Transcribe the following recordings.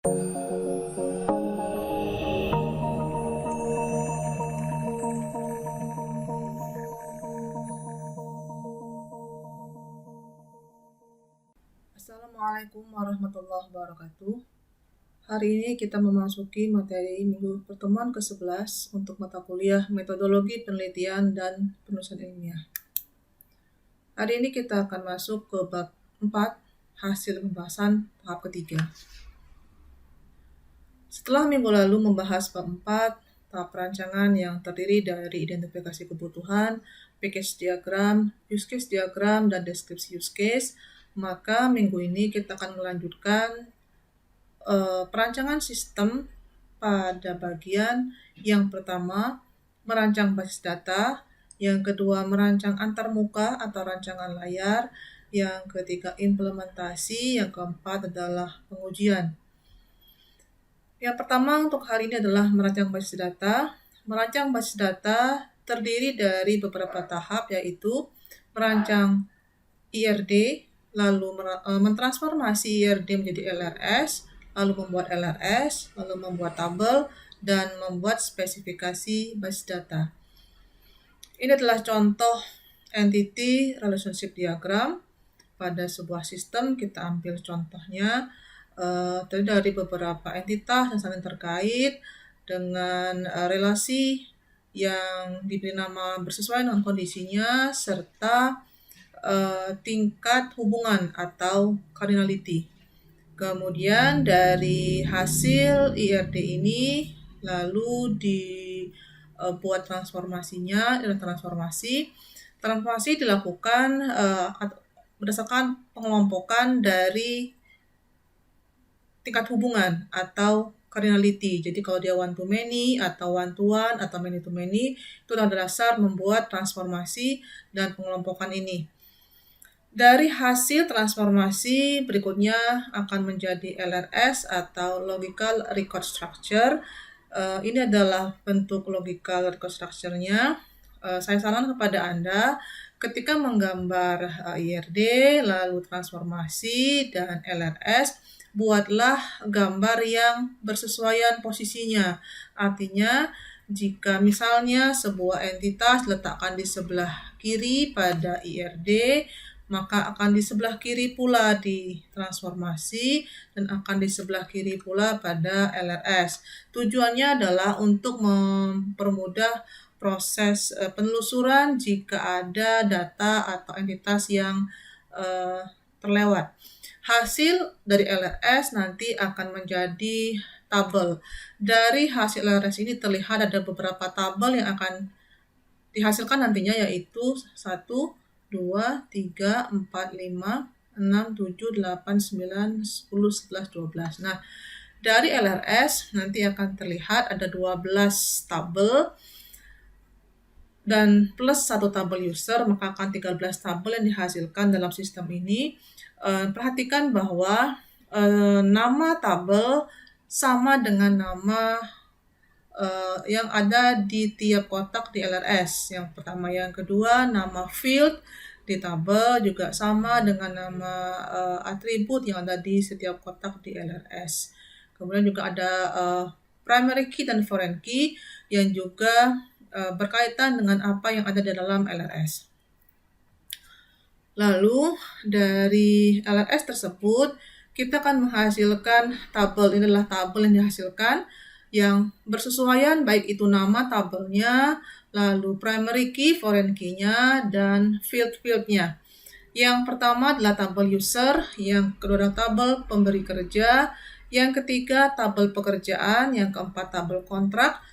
Assalamualaikum warahmatullahi wabarakatuh. Hari ini kita memasuki materi minggu pertemuan ke-11 untuk mata kuliah Metodologi Penelitian dan Penulisan Ilmiah. Hari ini kita akan masuk ke bab 4, hasil pembahasan tahap ketiga. Setelah minggu lalu membahas bab 4, tahap perancangan yang terdiri dari identifikasi kebutuhan, package diagram, use case diagram, dan deskripsi use case, maka minggu ini kita akan melanjutkan perancangan sistem pada bagian yang pertama merancang basis data, yang kedua merancang antarmuka atau rancangan layar, yang ketiga implementasi, yang keempat adalah pengujian. Yang pertama untuk hari ini adalah merancang basis data. Merancang basis data terdiri dari beberapa tahap, yaitu merancang IRD, lalu mentransformasi IRD menjadi LRS, lalu membuat LRS, lalu membuat tabel, dan membuat spesifikasi basis data. Ini adalah contoh entity relationship diagram. Pada sebuah sistem kita ambil contohnya terdiri dari beberapa entitas yang saling terkait dengan relasi yang diberi nama bersesuaian dengan kondisinya serta tingkat hubungan atau cardinality. Kemudian dari hasil IRD ini lalu dibuat transformasinya. Transformasi dilakukan berdasarkan pengelompokan dari tingkat hubungan atau cardinality. Jadi kalau dia one to many atau one to one atau many to many, itu adalah dasar membuat transformasi dan pengelompokan ini. Dari hasil transformasi berikutnya akan menjadi LRS atau Logical Record Structure. Ini adalah bentuk Logical Record Structure-nya. Saya sarankan kepada Anda ketika menggambar IRD, lalu transformasi dan LRS, buatlah gambar yang bersesuaian posisinya. Artinya, jika misalnya sebuah entitas letakkan di sebelah kiri pada IRD, maka akan di sebelah kiri pula di transformasi dan akan di sebelah kiri pula pada LRS. Tujuannya adalah untuk mempermudah proses penelusuran jika ada data atau entitas yang terlewat. Hasil dari LRS nanti akan menjadi tabel. Dari hasil LRS ini terlihat ada beberapa tabel yang akan dihasilkan nantinya, yaitu 1, 2, 3, 4, 5, 6, 7, 8, 9, 10, 11, 12. Nah, dari LRS nanti akan terlihat ada 12 tabel dan plus 1 tabel user, maka akan 13 tabel yang dihasilkan dalam sistem ini. Perhatikan bahwa nama tabel sama dengan nama yang ada di tiap kotak di LRS. Yang pertama, yang kedua, nama field di tabel juga sama dengan nama atribut yang ada di setiap kotak di LRS. Kemudian juga ada primary key dan foreign key yang juga berkaitan dengan apa yang ada di dalam LRS. Lalu dari LRS tersebut kita akan menghasilkan tabel. Ini adalah tabel yang dihasilkan yang bersesuaian, baik itu nama tabelnya, lalu primary key, foreign key-nya, dan field-nya. Yang pertama adalah tabel user, yang kedua adalah tabel pemberi kerja, yang ketiga tabel pekerjaan, yang keempat tabel kontrak,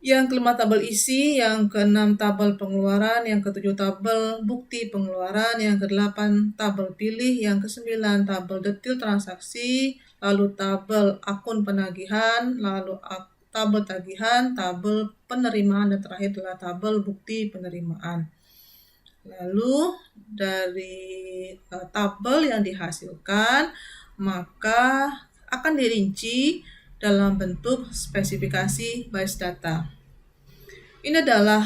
yang kelima tabel isi, yang keenam tabel pengeluaran, yang ketujuh tabel bukti pengeluaran, yang kedelapan tabel pilih, yang kesembilan tabel detail transaksi, lalu tabel akun penagihan, lalu tabel tagihan, tabel penerimaan, dan terakhir adalah tabel bukti penerimaan. Lalu dari tabel yang dihasilkan maka akan dirinci dalam bentuk spesifikasi basis data. Ini adalah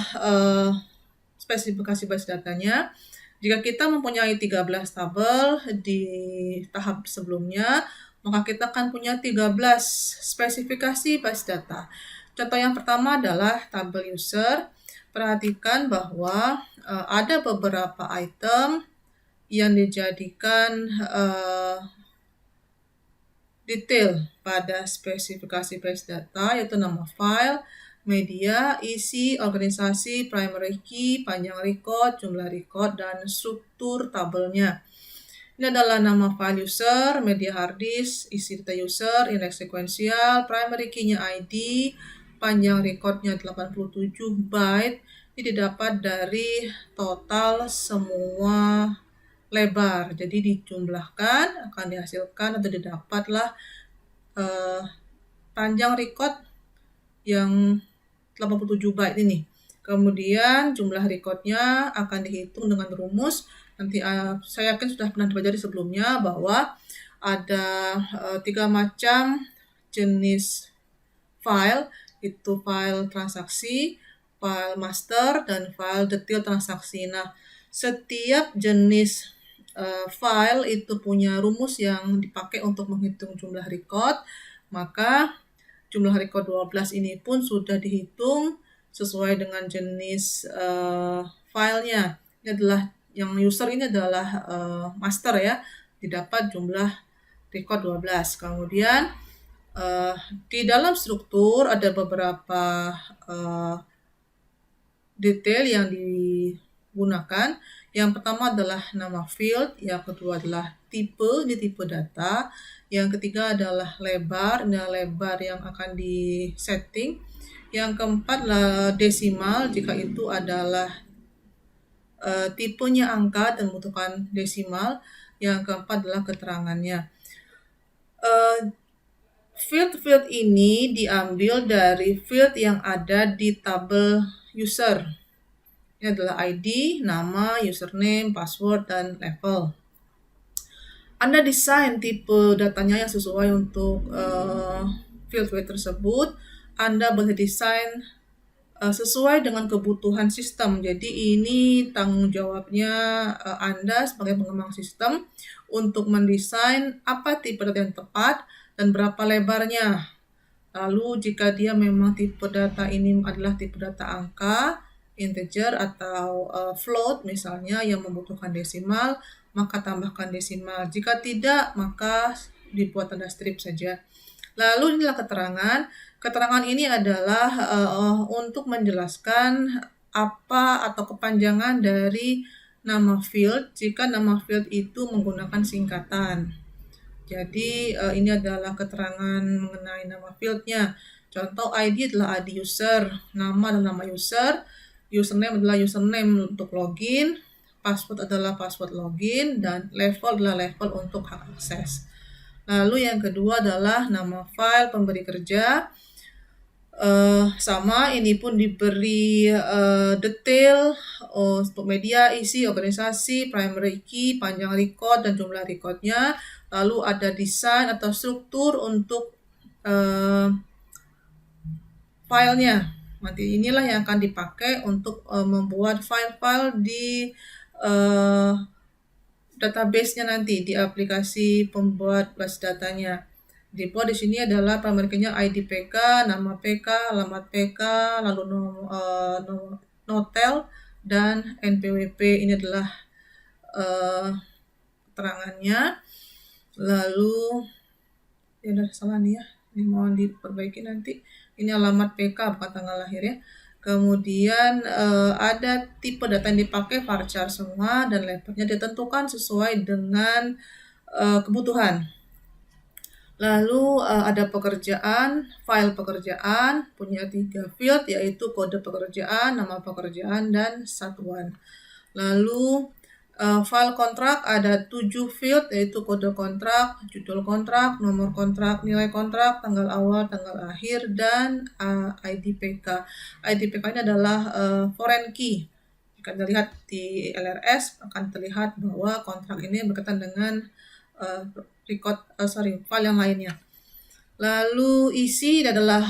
spesifikasi basis datanya. Jika kita mempunyai 13 tabel di tahap sebelumnya, maka kita akan punya 13 spesifikasi base data. Contoh yang pertama adalah tabel user. Perhatikan bahwa ada beberapa item yang dijadikan detail pada spesifikasi base data, yaitu nama file, media, isi, organisasi, primary key, panjang record, jumlah record, dan struktur tabelnya. Ini adalah nama file user, media hard disk, isi data user, index sekuensial, primary key-nya ID, panjang recordnya 87 byte. Ini didapat dari total semua lebar. Jadi dijumlahkan akan dihasilkan atau didapatlah panjang record yang 87 byte ini. Kemudian jumlah recordnya akan dihitung dengan rumus. Nanti saya yakin sudah pernah dipelajari sebelumnya bahwa ada 3 macam jenis file, itu file transaksi, file master, dan file detail transaksi. Nah, setiap jenis file itu punya rumus yang dipakai untuk menghitung jumlah record, maka jumlah record 12 ini pun sudah dihitung sesuai dengan jenis filenya. Ini adalah yang user ini adalah master ya, didapat jumlah record 12. Kemudian di dalam struktur ada beberapa detail yang digunakan. Yang pertama adalah nama field, yang kedua adalah tipe, ini tipe data. Yang ketiga adalah lebar, ini lebar yang akan disetting. Yang keempat adalah desimal, jika itu adalah tipenya angka dan membutuhkan desimal. Yang keempat adalah keterangannya. Field-field ini diambil dari field yang ada di tabel user. Ini adalah ID, nama, username, password, dan level. Anda desain tipe datanya yang sesuai untuk field-field tersebut. Anda boleh desain sesuai dengan kebutuhan sistem. Jadi ini tanggung jawabnya Anda sebagai pengembang sistem untuk mendesain apa tipe data yang tepat dan berapa lebarnya. Lalu jika dia memang tipe data ini adalah tipe data angka, integer atau float misalnya yang membutuhkan desimal, maka tambahkan desimal. Jika tidak, maka dibuat tanda strip saja. Lalu inilah keterangan. Keterangan ini adalah untuk menjelaskan apa atau kepanjangan dari nama field jika nama field itu menggunakan singkatan. Jadi ini adalah keterangan mengenai nama fieldnya. Contoh ID adalah ID user, nama adalah nama user, username adalah username untuk login, password adalah password login, dan level adalah level untuk hak akses. Lalu yang kedua adalah nama file pemberi kerja. Sama, ini pun diberi detail untuk media, isi, organisasi, primary key, panjang record, dan jumlah recordnya. Lalu ada desain atau struktur untuk filenya. Nanti inilah yang akan dipakai untuk membuat file-file di database-nya nanti, di aplikasi pembuat base datanya. Dibuat di sini adalah pemeriknya ID PK, nama PK, alamat PK, lalu notel, dan NPWP. Ini adalah keterangannya. Lalu ya udah salah nih ya, ini mohon diperbaiki nanti. Ini alamat PK bukan tanggal lahir ya. Kemudian ada tipe data yang dipakai varchar semua dan levelnya ditentukan sesuai dengan kebutuhan. Lalu ada pekerjaan, file pekerjaan, punya 3 field yaitu kode pekerjaan, nama pekerjaan, dan satuan. Lalu file kontrak ada 7 field yaitu kode kontrak, judul kontrak, nomor kontrak, nilai kontrak, tanggal awal, tanggal akhir, dan ID PK. ID PK ini adalah foreign key. Jika dilihat di LRS akan terlihat bahwa kontrak ini berkaitan dengan file yang lainnya. Lalu isi adalah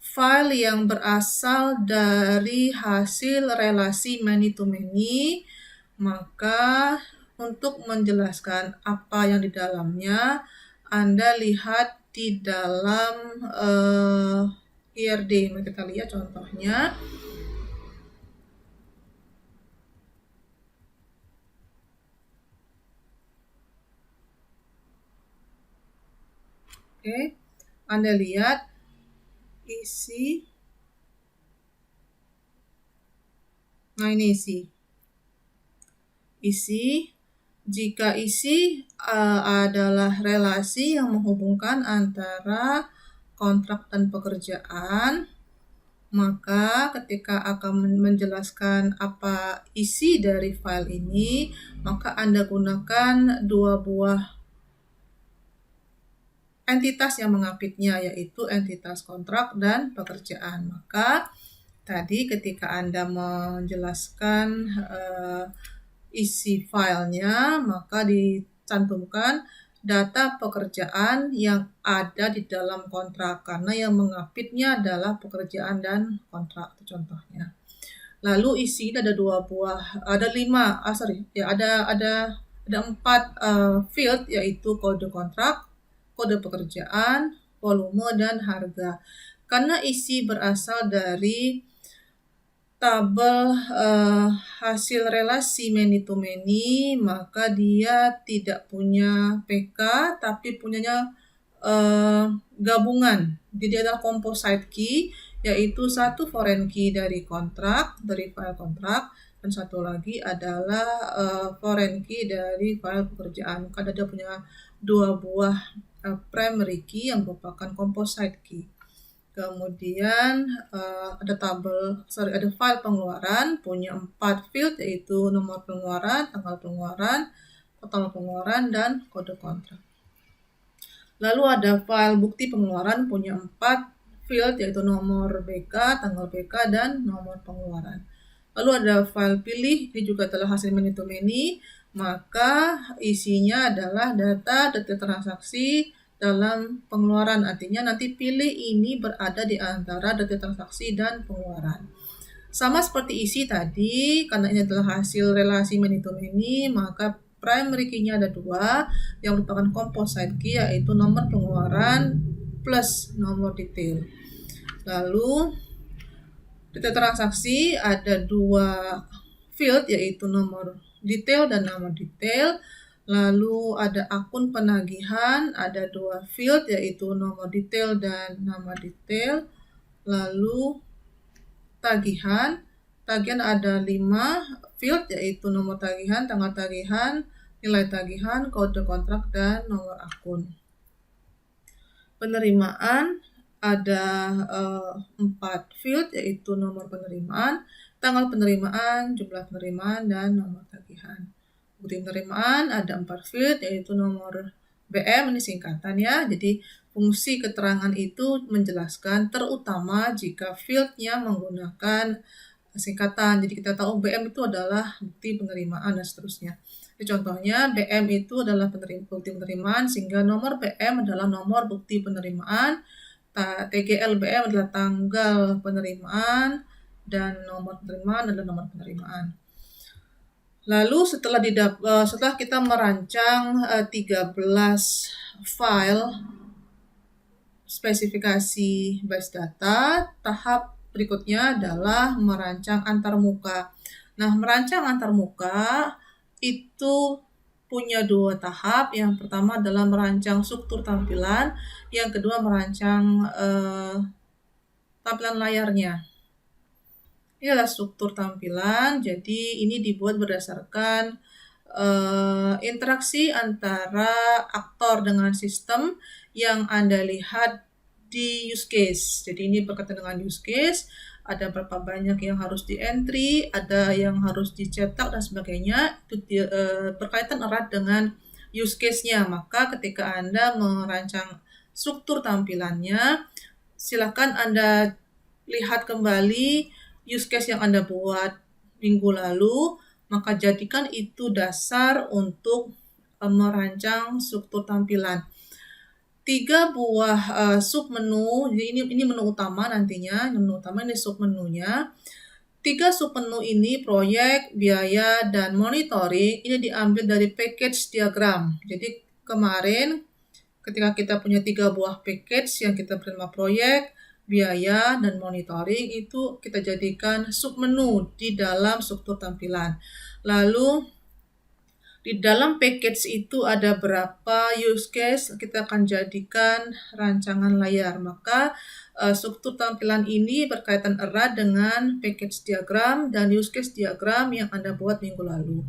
file yang berasal dari hasil relasi many to many, maka untuk menjelaskan apa yang di dalamnya, Anda lihat di dalam IRD. Mari kita lihat contohnya. Oke, Anda lihat isi. Nah, ini isi. Jika isi adalah relasi yang menghubungkan antara kontrak dan pekerjaan, maka ketika akan menjelaskan apa isi dari file ini, maka Anda gunakan dua buah entitas yang mengapitnya, yaitu entitas kontrak dan pekerjaan. Maka tadi ketika Anda menjelaskan isi filenya, maka dicantumkan data pekerjaan yang ada di dalam kontrak, karena yang mengapitnya adalah pekerjaan dan kontrak, itu contohnya. Lalu isi ada ada 4 field, yaitu kode kontrak, kode pekerjaan, volume, dan harga. Karena isi berasal dari tabel hasil relasi many to many, maka dia tidak punya PK, tapi punyanya gabungan. Jadi adalah composite key, yaitu satu foreign key dari kontrak, dari file kontrak, dan satu lagi adalah foreign key dari file pekerjaan. Maka dia punya dua buah primary key yang merupakan composite key. Kemudian ada file pengeluaran, punya 4 field, yaitu nomor pengeluaran, tanggal pengeluaran, total pengeluaran, dan kode kontrak. Lalu ada file bukti pengeluaran, punya 4 field, yaitu nomor BK, tanggal BK, dan nomor pengeluaran. Lalu ada file pilih, ini juga adalah hasil many to many, maka isinya adalah data detail transaksi dalam pengeluaran. Artinya nanti pilih ini berada di antara detail transaksi dan pengeluaran. Sama seperti isi tadi, karena ini adalah hasil relasi many to many, maka primary key-nya ada 2, yang merupakan composite key, yaitu nomor pengeluaran plus nomor detail. Lalu detail transaksi ada 2 field, yaitu nomor detail dan nama detail. Lalu ada akun penagihan, ada 2 field, yaitu nomor detail dan nama detail. Lalu tagihan ada 5 field, yaitu nomor tagihan, tanggal tagihan, nilai tagihan, kode kontrak, dan nomor akun. Penerimaan ada 4 field, yaitu nomor penerimaan, tanggal penerimaan, jumlah penerimaan, dan nomor tagihan. Bukti penerimaan ada 4 field, yaitu nomor BM, ini singkatan ya. Jadi fungsi keterangan itu menjelaskan terutama jika fieldnya menggunakan singkatan. Jadi kita tahu BM itu adalah bukti penerimaan dan seterusnya. Jadi contohnya BM itu adalah bukti penerimaan, sehingga nomor BM adalah nomor bukti penerimaan, TGL BM adalah tanggal penerimaan, dan nomor penerimaan adalah nomor penerimaan. Lalu setelah kita merancang 13 file spesifikasi base data, tahap berikutnya adalah merancang antarmuka. Nah, merancang antarmuka itu punya 2 tahap. Yang pertama adalah merancang struktur tampilan, yang kedua merancang tampilan layarnya. Ini adalah struktur tampilan, jadi ini dibuat berdasarkan interaksi antara aktor dengan sistem yang Anda lihat di use case. Jadi ini berkaitan dengan use case, ada berapa banyak yang harus di entry, ada yang harus dicetak, dan sebagainya. Itu berkaitan erat dengan use case-nya. Maka ketika Anda merancang struktur tampilannya, silakan Anda lihat kembali use case yang Anda buat minggu lalu, maka jadikan itu dasar untuk merancang struktur tampilan. 3 buah submenu, jadi ini menu utama nantinya, menu utama ini submenunya. Tiga submenu ini, proyek, biaya, dan monitoring, ini diambil dari package diagram. Jadi kemarin ketika kita punya 3 buah package yang kita terima proyek, biaya, dan monitoring, itu kita jadikan submenu di dalam struktur tampilan. Lalu di dalam package itu ada berapa use case, kita akan jadikan rancangan layar. Maka struktur tampilan ini berkaitan erat dengan package diagram dan use case diagram yang Anda buat minggu lalu.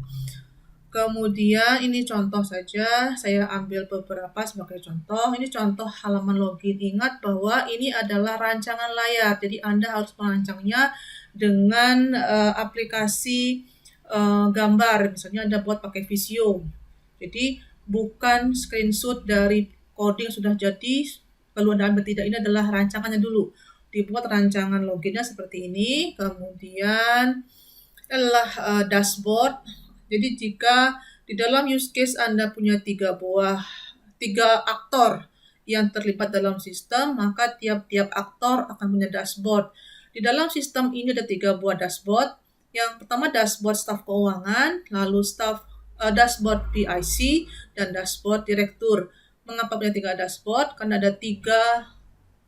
Kemudian ini contoh saja, saya ambil beberapa sebagai contoh. Ini contoh halaman login. Ingat bahwa ini adalah rancangan layar, jadi Anda harus merancangnya dengan aplikasi gambar. Misalnya Anda buat pakai Visio. Jadi bukan screenshot dari coding yang sudah jadi, lalu Anda ambil, tidak. Ini adalah rancangannya dulu. Dibuat rancangan loginnya seperti ini. Kemudian adalah dashboard. Jadi jika di dalam use case Anda punya 3 aktor yang terlibat dalam sistem, maka tiap-tiap aktor akan punya dashboard. Di dalam sistem ini ada 3 buah dashboard. Yang pertama dashboard staf keuangan, lalu dashboard PIC, dan dashboard direktur. Mengapa punya 3 dashboard? Karena ada 3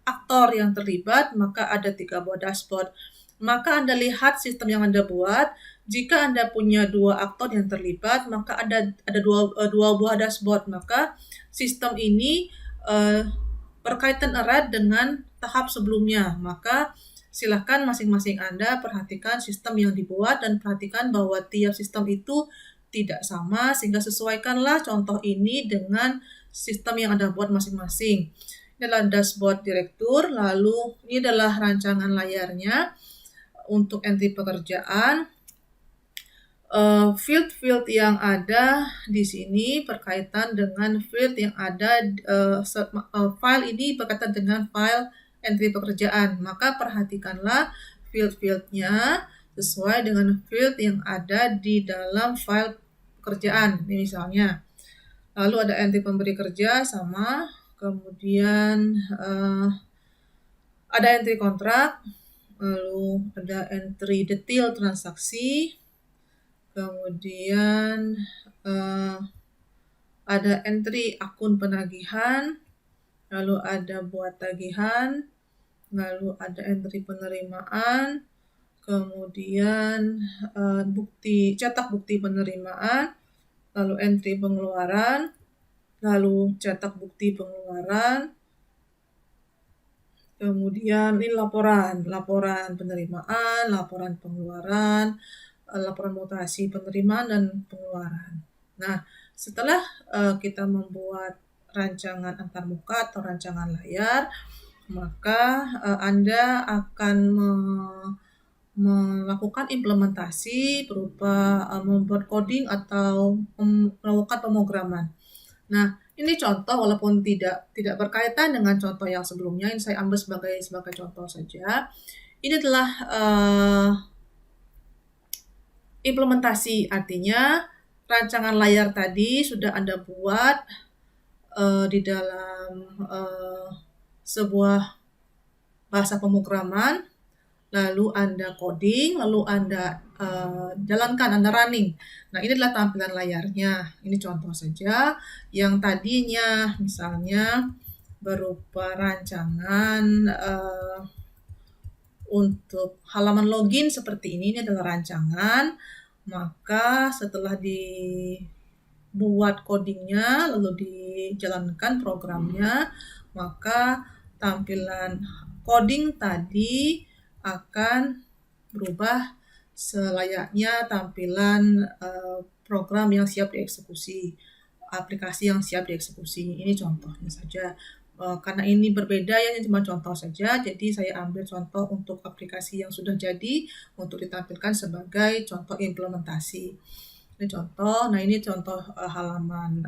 aktor yang terlibat, maka ada 3 buah dashboard. Maka Anda lihat sistem yang Anda buat. Jika Anda punya 2 aktor yang terlibat, maka ada dua buah dashboard. Maka sistem ini berkaitan erat dengan tahap sebelumnya. Maka silakan masing-masing Anda perhatikan sistem yang dibuat dan perhatikan bahwa tiap sistem itu tidak sama, sehingga sesuaikanlah contoh ini dengan sistem yang Anda buat masing-masing. Ini adalah dashboard direktur, lalu ini adalah rancangan layarnya untuk entry pekerjaan. Field-field yang ada di sini berkaitan dengan field yang ada, file ini berkaitan dengan file entry pekerjaan. Maka perhatikanlah field-fieldnya sesuai dengan field yang ada di dalam file pekerjaan. Ini misalnya. Lalu ada entry pemberi kerja sama, kemudian ada entry kontrak, lalu ada entry detail transaksi, kemudian ada entry akun penagihan, lalu ada buat tagihan, lalu ada entry penerimaan, kemudian cetak bukti penerimaan, lalu entry pengeluaran, lalu cetak bukti pengeluaran, kemudian ini laporan penerimaan, laporan pengeluaran, laporan mutasi penerimaan dan pengeluaran. Nah, setelah kita membuat rancangan antarmuka atau rancangan layar, maka Anda akan melakukan implementasi berupa membuat coding atau melakukan pemrograman. Nah, ini contoh walaupun tidak berkaitan dengan contoh yang sebelumnya, ini saya ambil sebagai contoh saja. Ini adalah implementasi, artinya rancangan layar tadi sudah Anda buat di dalam sebuah bahasa pemrograman, lalu Anda coding, lalu Anda jalankan, Anda running. Nah, ini adalah tampilan layarnya. Ini contoh saja yang tadinya misalnya berupa rancangan untuk halaman login seperti ini adalah rancangan. Maka setelah dibuat codingnya, lalu dijalankan programnya, maka tampilan coding tadi akan berubah selayaknya tampilan program yang siap dieksekusi, aplikasi yang siap dieksekusi. Ini contohnya saja. Karena ini berbeda ya, ini cuma contoh saja, jadi saya ambil contoh untuk aplikasi yang sudah jadi untuk ditampilkan sebagai contoh implementasi. Ini contoh, nah ini contoh halaman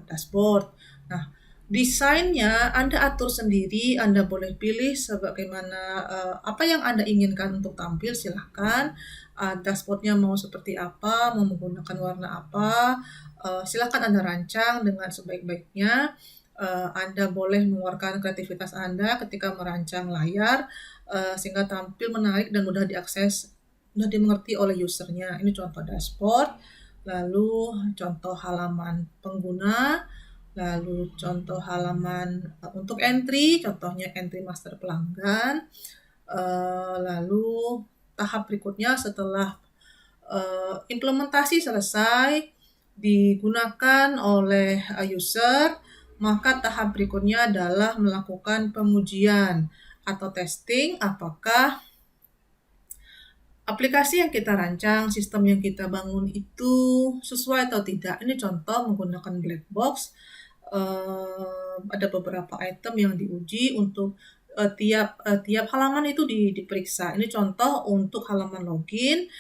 dashboard. Nah, desainnya Anda atur sendiri, Anda boleh pilih sebagaimana apa yang Anda inginkan untuk tampil, silahkan. Dashboardnya mau seperti apa, mau menggunakan warna apa, silahkan Anda rancang dengan sebaik-baiknya. Anda boleh mengeluarkan kreativitas Anda ketika merancang layar sehingga tampil menarik dan mudah diakses mudah dimengerti oleh usernya. Ini contoh dashboard, lalu contoh halaman pengguna, lalu contoh halaman untuk entry, contohnya entry master pelanggan. Lalu tahap berikutnya setelah implementasi selesai digunakan oleh user, maka tahap berikutnya adalah melakukan pengujian atau testing apakah aplikasi yang kita rancang, sistem yang kita bangun itu sesuai atau tidak. Ini contoh menggunakan black box. Ada beberapa item yang diuji untuk tiap halaman itu diperiksa. Ini contoh untuk halaman login.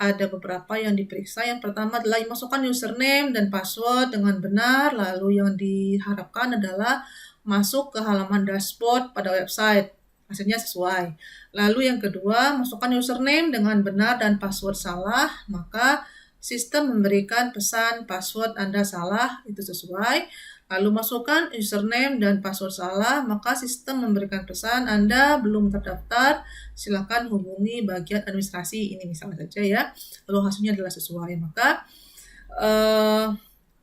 Ada beberapa yang diperiksa. Yang pertama adalah masukkan username dan password dengan benar. Lalu yang diharapkan adalah masuk ke halaman dashboard pada website. Hasilnya sesuai. Lalu yang kedua, masukkan username dengan benar dan password salah, maka sistem memberikan pesan password Anda salah, itu sesuai. Lalu masukkan username dan password salah, maka sistem memberikan pesan Anda belum terdaftar, silakan hubungi bagian administrasi, ini misalnya saja ya. Lalu hasilnya adalah sesuai, maka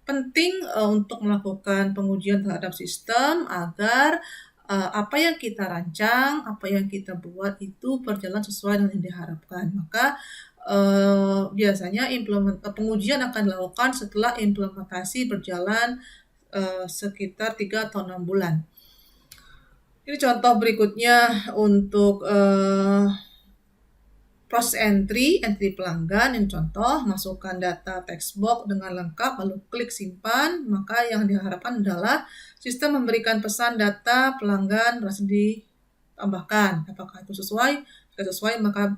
penting untuk melakukan pengujian terhadap sistem agar apa yang kita rancang, apa yang kita buat itu berjalan sesuai dengan yang diharapkan. Maka biasanya pengujian akan dilakukan setelah implementasi berjalan sekitar 3 atau 6 bulan. Ini contoh berikutnya untuk proses entry pelanggan. Ini contoh, masukkan data text box dengan lengkap, lalu klik simpan, maka yang diharapkan adalah sistem memberikan pesan data pelanggan berhasil ditambahkan. Apakah itu sesuai? Jika sesuai, maka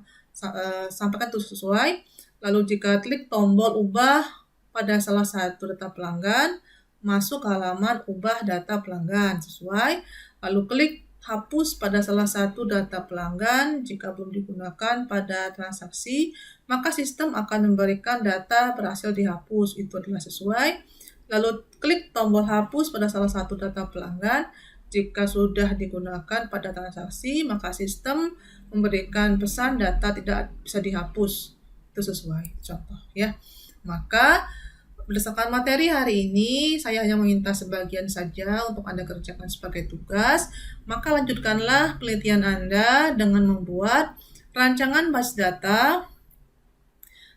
sampaikan itu sesuai. Lalu jika klik tombol ubah pada salah satu data pelanggan, masuk ke halaman ubah data pelanggan sesuai. Lalu klik hapus pada salah satu data pelanggan jika belum digunakan pada transaksi, maka sistem akan memberikan data berhasil dihapus, itu adalah sesuai. Lalu klik tombol hapus pada salah satu data pelanggan jika sudah digunakan pada transaksi, maka sistem memberikan pesan data tidak bisa dihapus, itu sesuai, contoh ya. Maka berdasarkan materi hari ini, saya hanya meminta sebagian saja untuk Anda kerjakan sebagai tugas. Maka lanjutkanlah penelitian Anda dengan membuat rancangan base data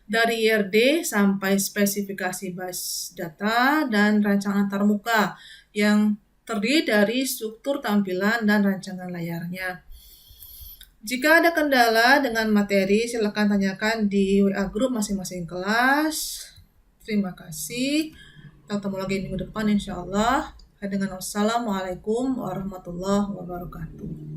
dari IRD sampai spesifikasi base data dan rancangan antarmuka yang terdiri dari struktur tampilan dan rancangan layarnya. Jika ada kendala dengan materi, silakan tanyakan di WA group masing-masing kelas. Terima kasih. Kita ketemu lagi minggu depan insya Allah. Dengan wassalamualaikum warahmatullahi wabarakatuh.